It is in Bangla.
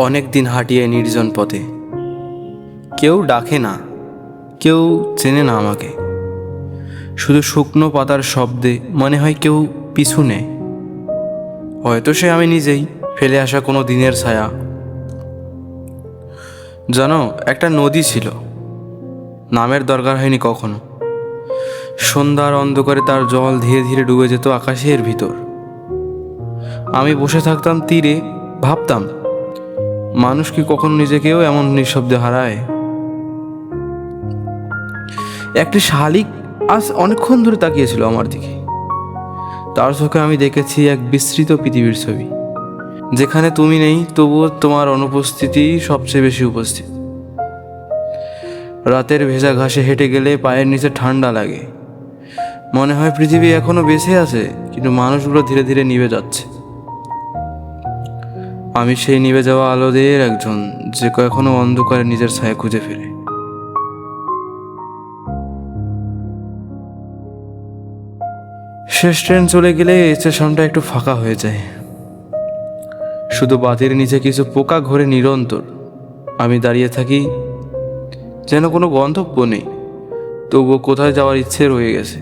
অনেক দিন হাঁটিয়ে নির্জন পথে, কেউ ডাকে না, কেউ চেনে না আমাকে। শুধু শুকনো পাতার শব্দে মনে হয় কেউ পিছু নেয়। হয়তো সে আমি নিজেই, ফেলে আসা কোনো দিনের ছায়া। জানো, একটা নদী ছিল, নামের দরকার হয়নি কখনো। সন্ধ্যার অন্ধকারে তার জল ধীরে ধীরে ডুবে যেত আকাশের ভিতর। আমি বসে থাকতাম তীরে, ভাবতাম মানুষ কি কখনো নিজেকেও এমন নিঃশব্দে হারায়। একটি শালিক আজ অনেকক্ষণ ধরে তাকিয়েছিল আমার দিকে। তার চোখে আমি দেখেছি এক বিস্তৃত পৃথিবীর ছবি, যেখানে তুমি নেই তবুও তোমার অনুপস্থিতি সবচেয়ে বেশি উপস্থিত। রাতের ভেজা ঘাসে হেঁটে গেলে পায়ের নিচে ঠান্ডা লাগে, মনে হয় পৃথিবী এখনো বেঁচে আছে, কিন্তু মানুষগুলো ধীরে ধীরে নিভে যাচ্ছে। আমি সেই নিভে যাওয়া আলোদের একজন, যে এখনো অন্ধকারে নিজের ছায়া খুঁজে ফেরে। শেষ ট্রেন চলে গেলে স্টেশনটা একটু ফাঁকা হয়ে যায়, শুধু বাতির নিচে কিছু পোকা ঘোরে নিরন্তর। আমি দাঁড়িয়ে থাকি, যেন কোনো গন্তব্য নেই, তবুও কোথায় যাওয়ার ইচ্ছে রয়ে গেছে।